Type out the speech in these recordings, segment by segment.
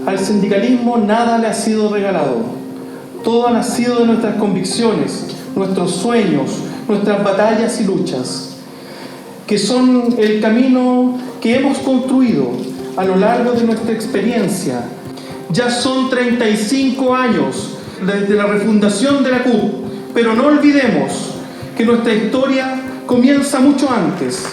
Al sindicalismo nada le ha sido regalado. Todo ha nacido de nuestras convicciones, nuestros sueños, nuestras batallas y luchas, que son el camino que hemos construido a lo largo de nuestra experiencia. Ya son 35 años desde la refundación de la CUT, pero no olvidemos que nuestra historia comienza mucho antes.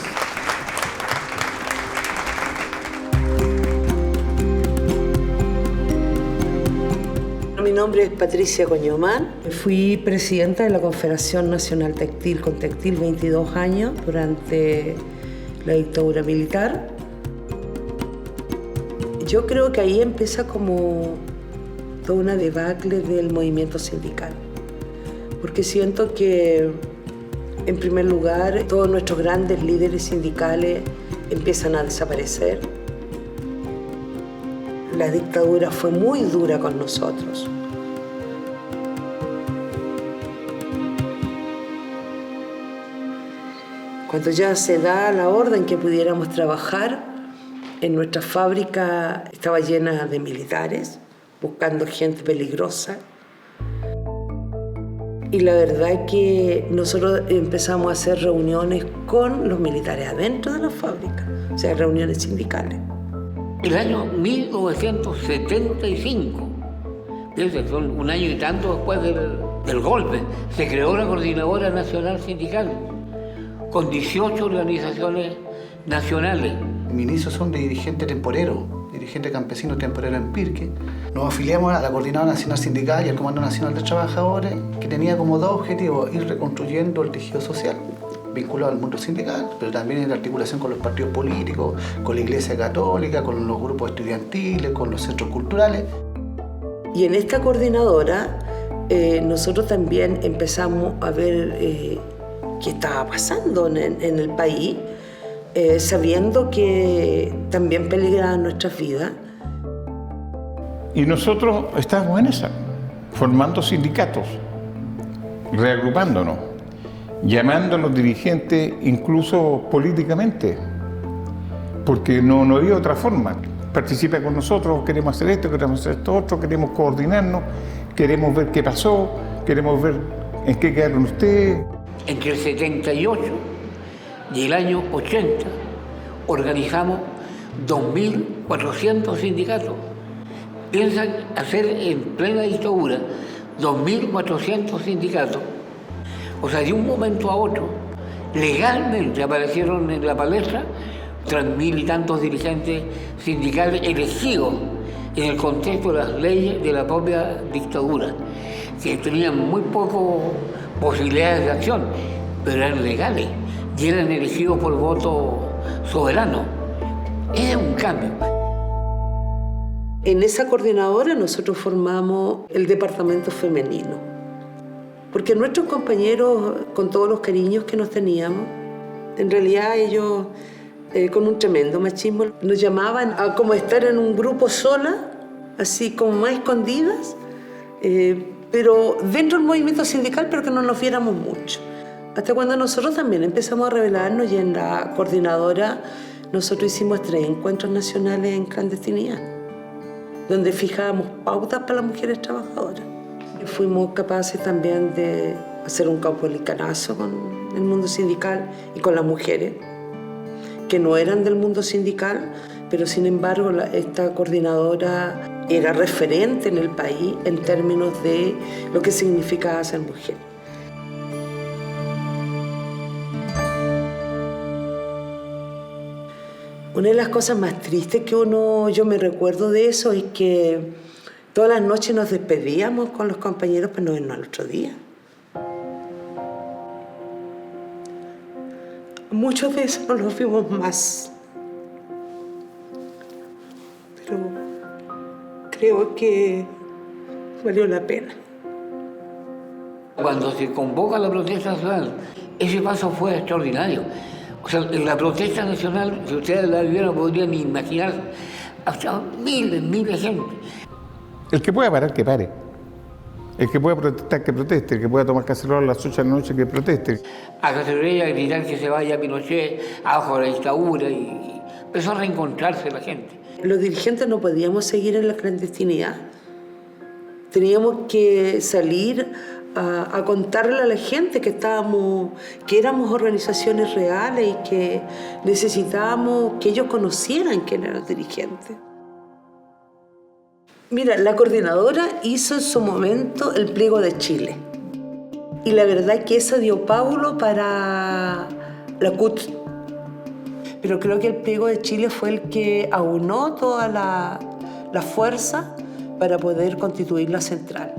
Mi nombre es Patricia Coñomán. Fui presidenta de la Confederación Nacional Textil con Textil 22 años durante la dictadura militar. Yo creo que ahí empieza como toda una debacle del movimiento sindical, porque siento que, en primer lugar, todos nuestros grandes líderes sindicales empiezan a desaparecer. La dictadura fue muy dura con nosotros. Cuando ya se da la orden que pudiéramos trabajar, en nuestra fábrica estaba llena de militares, buscando gente peligrosa. Y la verdad es que nosotros empezamos a hacer reuniones con los militares adentro de la fábrica, o sea, reuniones sindicales. El año 1975, un año y tanto después del golpe, se creó la Coordinadora Nacional Sindical, con 18 organizaciones nacionales. Mis inicios son de dirigente temporero, dirigente campesino temporero en Pirque. Nos afiliamos a la Coordinadora Nacional Sindical y al Comando Nacional de Trabajadores, que tenía como dos objetivos: ir reconstruyendo el tejido social vinculado al mundo sindical, pero también en articulación con los partidos políticos, con la Iglesia Católica, con los grupos estudiantiles, con los centros culturales. Y en esta coordinadora nosotros también empezamos a ver qué estaba pasando en el país, sabiendo que también peligraban nuestras vidas. Y nosotros estábamos en esa, formando sindicatos, reagrupándonos, llamando a los dirigentes incluso políticamente, porque no había otra forma. Participa con nosotros, queremos hacer esto, queremos hacer esto otro, queremos coordinarnos, queremos ver qué pasó, queremos ver en qué quedaron ustedes. Entre el 78 y el año 80 organizamos 2.400 sindicatos. Piensan hacer en plena dictadura 2.400 sindicatos. O sea, de un momento a otro, legalmente aparecieron en la palestra 3.000 y tantos dirigentes sindicales elegidos en el contexto de las leyes de la propia dictadura, que tenían muy pocas posibilidades de acción, pero eran legales y eran elegidos por voto soberano. Era un cambio. En esa coordinadora nosotros formamos el departamento femenino, porque nuestros compañeros, con todos los cariños que nos teníamos, en realidad ellos, con un tremendo machismo, nos llamaban a como estar en un grupo sola, así como más escondidas, pero dentro del movimiento sindical, pero que no nos viéramos mucho. Hasta cuando nosotros también empezamos a rebelarnos, y en la coordinadora nosotros hicimos 3 encuentros nacionales en clandestinidad, donde fijábamos pautas para las mujeres trabajadoras. Fuimos capaces también de hacer un caupolicanazo con el mundo sindical y con las mujeres, que no eran del mundo sindical, pero sin embargo esta coordinadora era referente en el país en términos de lo que significaba ser mujer. Una de las cosas más tristes que yo me recuerdo de eso es que todas las noches nos despedíamos con los compañeros para no vernos al otro día. Muchos de esos no los vimos más. Pero creo que valió la pena. Cuando se convoca la protesta nacional, ese paso fue extraordinario. O sea, en la protesta nacional, si ustedes la vieron, podrían imaginar hasta miles de gente. El que pueda parar, que pare. El que pueda protestar, que proteste. El que pueda tomar cacerola a las 8 de la noche, que proteste. A Cacerola a gritar que se vaya Pinochet, abajo de la dictadura, y empezó a reencontrarse la gente. Los dirigentes no podíamos seguir en la clandestinidad. Teníamos que salir a contarle a la gente que éramos organizaciones reales y que necesitábamos que ellos conocieran quién eran los dirigentes. Mira, la coordinadora hizo en su momento el pliego de Chile. Y la verdad es que eso dio pábulo para la CUT. Pero creo que el pliego de Chile fue el que aunó toda la fuerza para poder constituir la central.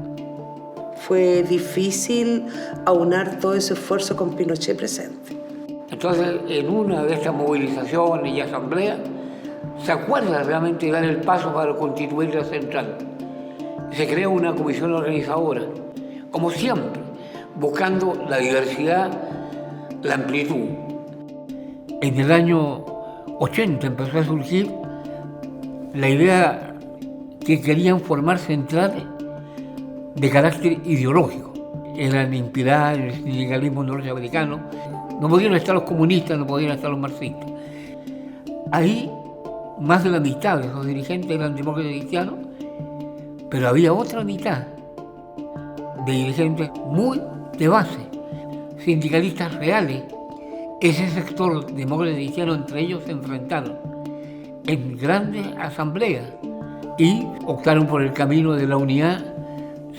Fue difícil aunar todo ese esfuerzo con Pinochet presente. Entonces, en una de estas movilizaciones y asambleas, se acuerda realmente de dar el paso para constituir la central. Se crea una comisión organizadora, como siempre, buscando la diversidad, la amplitud. En el año 80 empezó a surgir la idea que querían formar centrales de carácter ideológico. Eran inspiradas en el sindicalismo norteamericano. No podían estar los comunistas, no podían estar los marxistas. Ahí, más de la mitad de esos dirigentes eran demócratas cristianos, pero había otra mitad de dirigentes muy de base, sindicalistas reales. Ese sector demócrata cristiano, entre ellos se enfrentaron en grandes asambleas y optaron por el camino de la unidad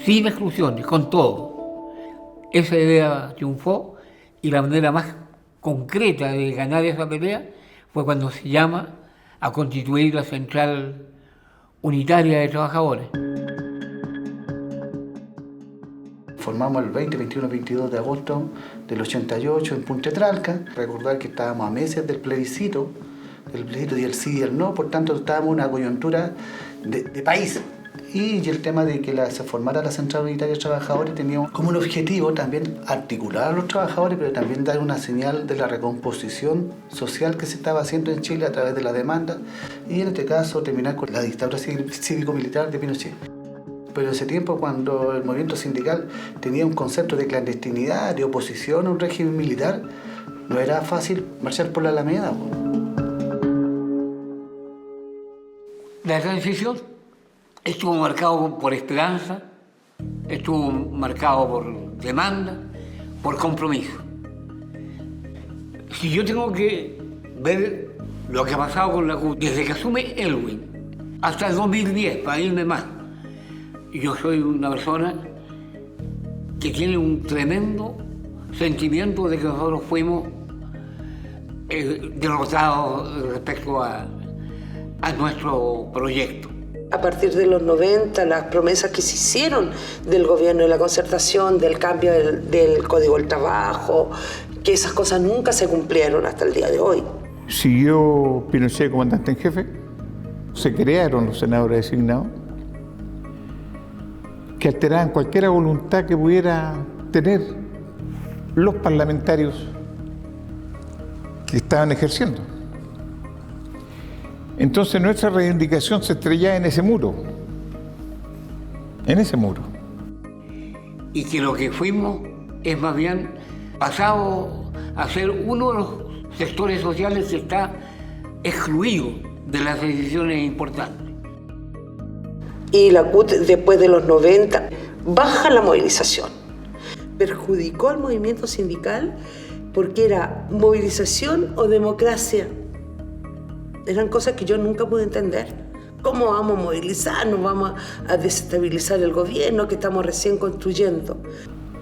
sin exclusiones, con todo. Esa idea triunfó y la manera más concreta de ganar esa pelea fue cuando se llama a constituir la Central Unitaria de Trabajadores. Formamos el 20, 21, 22 de agosto del 88 en Punta Tralca. Recordar que estábamos a meses del plebiscito y el sí y el no, por tanto estábamos en una coyuntura de país. Y el tema de que se formara la Central Unitaria de Trabajadores tenía como un objetivo también articular a los trabajadores, pero también dar una señal de la recomposición social que se estaba haciendo en Chile a través de la demanda y en este caso terminar con la dictadura cívico-militar de Pinochet. Pero en ese tiempo, cuando el movimiento sindical tenía un concepto de clandestinidad, de oposición a un régimen militar, no era fácil marchar por la Alameda. La transición estuvo marcado por esperanza, estuvo marcado por demanda, por compromiso. Si yo tengo que ver lo que ha pasado con la CUT desde que asume Elwin hasta el 2010, para irme más, yo soy una persona que tiene un tremendo sentimiento de que nosotros fuimos derrotados respecto a nuestro proyecto. A partir de los 90, las promesas que se hicieron del gobierno de la concertación, del cambio del Código del Trabajo, que esas cosas nunca se cumplieron hasta el día de hoy. Siguió Pinochet comandante en jefe, se crearon los senadores designados, que alteraban cualquier voluntad que pudiera tener los parlamentarios que estaban ejerciendo. Entonces nuestra reivindicación se estrellaba en ese muro. Y que lo que fuimos es más bien pasado a ser uno de los sectores sociales que está excluido de las decisiones importantes. Y la CUT, después de los 90, baja la movilización. Perjudicó al movimiento sindical porque era movilización o democracia. Eran cosas que yo nunca pude entender. ¿Cómo vamos a movilizarnos? ¿Vamos a desestabilizar el gobierno que estamos recién construyendo?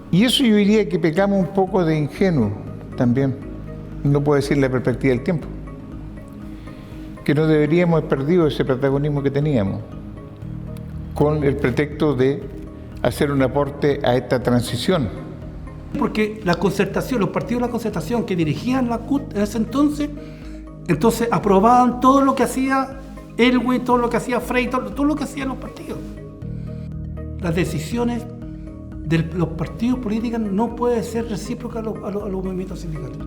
Y eso yo diría que pecamos un poco de ingenuo también. No puedo decir la perspectiva del tiempo. Que no deberíamos haber perdido ese protagonismo que teníamos con el pretexto de hacer un aporte a esta transición. Porque la concertación, los partidos de la concertación que dirigían la CUT en ese entonces aprobaban todo lo que hacía Elwin, todo lo que hacía Frey, todo lo que hacían los partidos. Las decisiones de los partidos políticos no pueden ser recíprocas a los movimientos sindicales.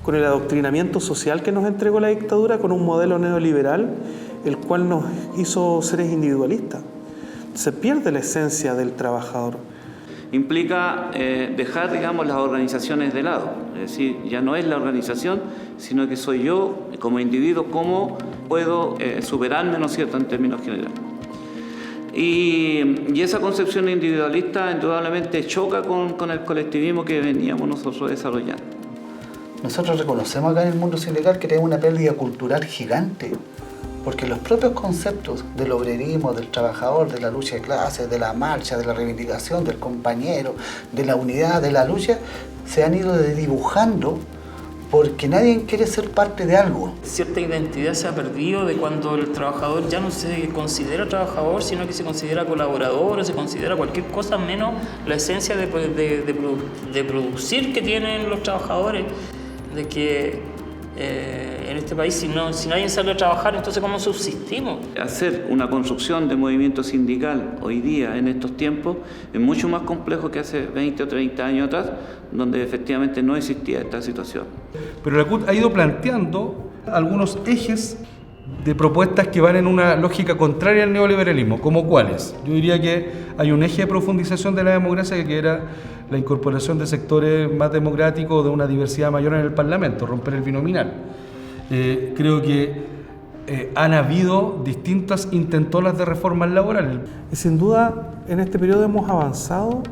Con el adoctrinamiento social que nos entregó la dictadura, con un modelo neoliberal el cual nos hizo seres individualistas. Se pierde la esencia del trabajador. Implica dejar, digamos, las organizaciones de lado. Es decir, ya no es la organización, sino que soy yo, como individuo, cómo puedo superarme, ¿no es cierto?, en términos generales. Y esa concepción individualista indudablemente choca con el colectivismo que veníamos nosotros desarrollando. Nosotros reconocemos acá en el mundo sindical que tenemos una pérdida cultural gigante, porque los propios conceptos del obrerismo, del trabajador, de la lucha de clases, de la marcha, de la reivindicación, del compañero, de la unidad, de la lucha, se han ido dibujando porque nadie quiere ser parte de algo. Cierta identidad se ha perdido de cuando el trabajador ya no se considera trabajador, sino que se considera colaborador o se considera cualquier cosa menos la esencia de producir que tienen los trabajadores, de que en este país si nadie sale a trabajar, entonces ¿cómo subsistimos? Hacer una construcción de movimiento sindical hoy día, en estos tiempos, es mucho más complejo que hace 20 o 30 años atrás, donde efectivamente no existía esta situación. Pero la CUT ha ido planteando algunos ejes de propuestas que van en una lógica contraria al neoliberalismo, ¿como cuáles? Yo diría que hay un eje de profundización de la democracia que era la incorporación de sectores más democráticos, de una diversidad mayor en el Parlamento, romper el binominal. Creo que han habido distintas intentonas de reformas laborales. Y sin duda, en este periodo hemos avanzado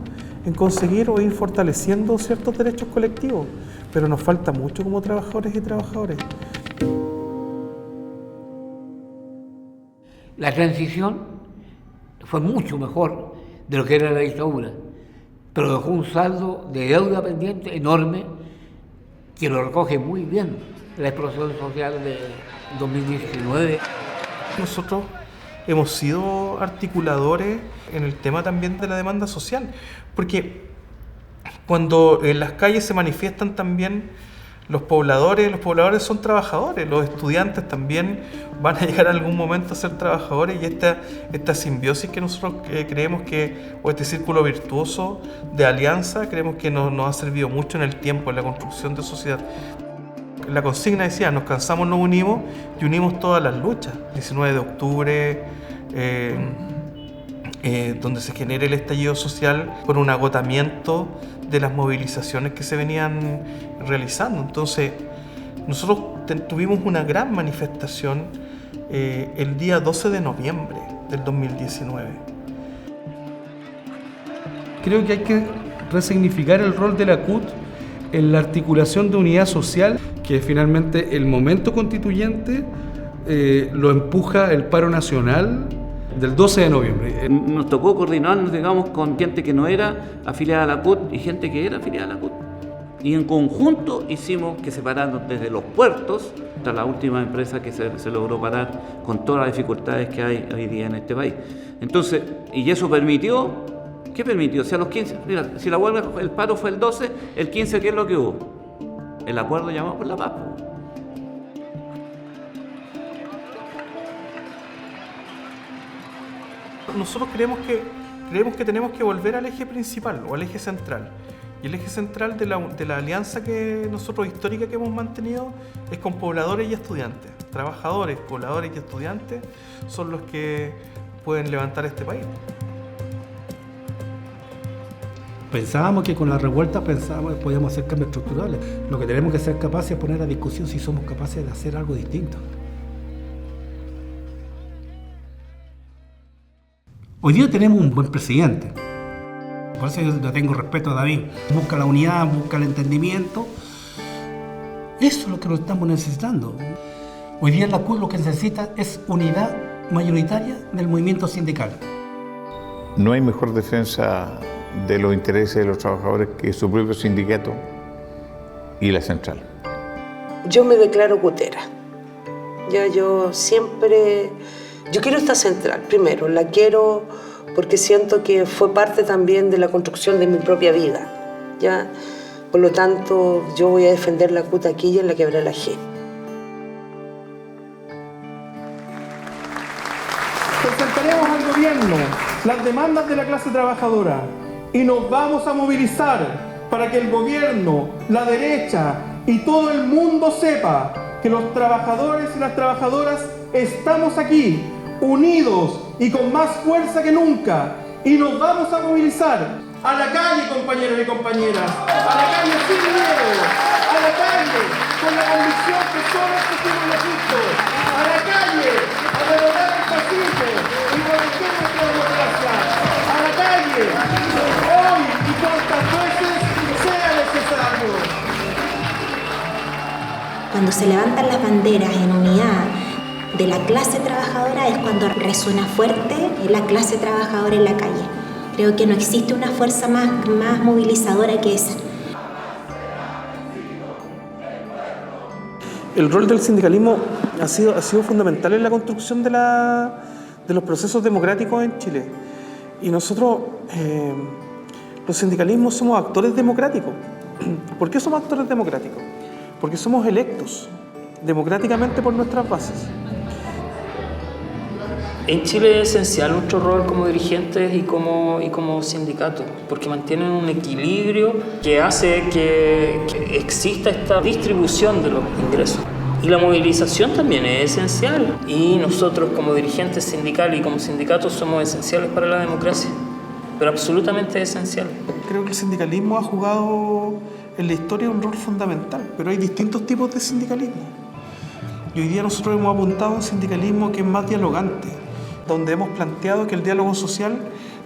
en conseguir o ir fortaleciendo ciertos derechos colectivos, pero nos falta mucho como trabajadores y trabajadoras. La transición fue mucho mejor de lo que era la dictadura, pero dejó un saldo de deuda pendiente enorme que lo recoge muy bien la explosión social de 2019. Nosotros hemos sido articuladores en el tema también de la demanda social, porque cuando en las calles se manifiestan también los pobladores son trabajadores, los estudiantes también van a llegar a algún momento a ser trabajadores, y esta simbiosis que nosotros creemos que, o este círculo virtuoso de alianza, creemos que nos ha servido mucho en el tiempo, en la construcción de sociedad. La consigna decía, nos cansamos, nos unimos, y unimos todas las luchas. 19 de octubre, donde se genere el estallido social por un agotamiento de las movilizaciones que se venían realizando. Entonces, nosotros tuvimos una gran manifestación el día 12 de noviembre del 2019. Creo que hay que resignificar el rol de la CUT en la articulación de unidad social, que finalmente el momento constituyente lo empuja el paro nacional del 12 de noviembre. Nos tocó coordinarnos, digamos, con gente que no era afiliada a la CUT y gente que era afiliada a la CUT. Y en conjunto hicimos que se pararan desde los puertos hasta la última empresa que se logró parar con todas las dificultades que hay hoy día en este país. Entonces, y eso permitió, ¿qué permitió? O sea, los 15, mira, si la huelga, el paro fue el 12, el 15, ¿qué es lo que hubo? El acuerdo llamado por la paz. Nosotros creemos que tenemos que volver al eje principal o al eje central. Y el eje central de la alianza que nosotros histórica que hemos mantenido es con pobladores y estudiantes. Trabajadores, pobladores y estudiantes son los que pueden levantar este país. Pensábamos que con la revuelta podíamos hacer cambios estructurales. Lo que tenemos que ser capaces es poner a discusión si somos capaces de hacer algo distinto. Hoy día tenemos un buen presidente. Por eso yo le tengo respeto a David. Busca la unidad, busca el entendimiento. Eso es lo que nos estamos necesitando. Hoy día la CUT lo que necesita es unidad mayoritaria del movimiento sindical. No hay mejor defensa de los intereses de los trabajadores que su propio sindicato y la central. Yo me declaro cutera. Yo quiero esta central, primero, la quiero porque siento que fue parte también de la construcción de mi propia vida, ¿ya? Por lo tanto, yo voy a defender la CUT aquí y en la Quebrada G. Presentaremos al gobierno las demandas de la clase trabajadora y nos vamos a movilizar para que el gobierno, la derecha y todo el mundo sepa que los trabajadores y las trabajadoras estamos aquí, unidos y con más fuerza que nunca, y nos vamos a movilizar a la calle, compañeros y compañeras, a la calle sin miedo, a la calle con la convicción que solo es posible lo justo, a la calle a derrotar el fascismo y proteger nuestra democracia, a la calle, hoy y cuantas veces sea necesario. Cuando se levantan las banderas en unidad de la clase trabajadora es cuando resuena fuerte la clase trabajadora en la calle. Creo que no existe una fuerza más movilizadora que esa. El rol del sindicalismo ha sido fundamental en la construcción de los procesos democráticos en Chile. Y nosotros, los sindicalismos, somos actores democráticos. ¿Por qué somos actores democráticos? Porque somos electos democráticamente por nuestras bases. En Chile es esencial nuestro rol como dirigentes y como sindicatos, porque mantienen un equilibrio que hace que exista esta distribución de los ingresos. Y la movilización también es esencial. Y nosotros como dirigentes sindicales y como sindicatos somos esenciales para la democracia, pero absolutamente esencial. Creo que el sindicalismo ha jugado en la historia un rol fundamental, pero hay distintos tipos de sindicalismo. Y hoy día nosotros hemos apuntado a un sindicalismo que es más dialogante, donde hemos planteado que el diálogo social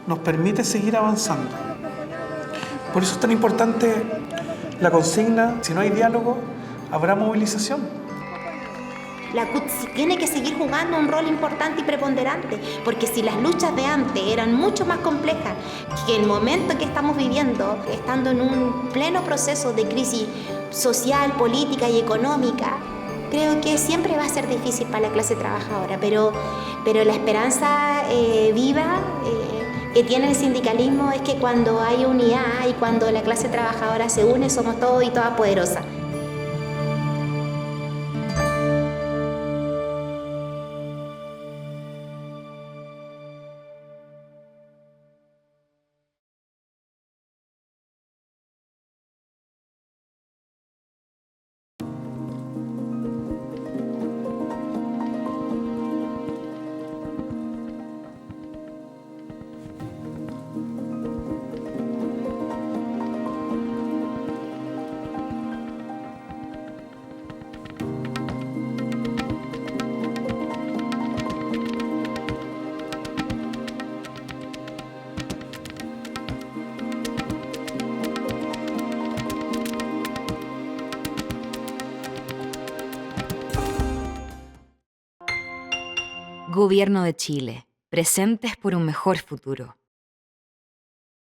nos permite seguir avanzando. Por eso es tan importante la consigna: si no hay diálogo, habrá movilización. La CUT tiene que seguir jugando un rol importante y preponderante, porque si las luchas de antes eran mucho más complejas que el momento que estamos viviendo, estando en un pleno proceso de crisis social, política y económica, creo que siempre va a ser difícil para la clase trabajadora, pero la esperanza viva que tiene el sindicalismo es que cuando hay unidad y cuando la clase trabajadora se une, somos todos y todas poderosas. Gobierno de Chile. Presentes por un mejor futuro.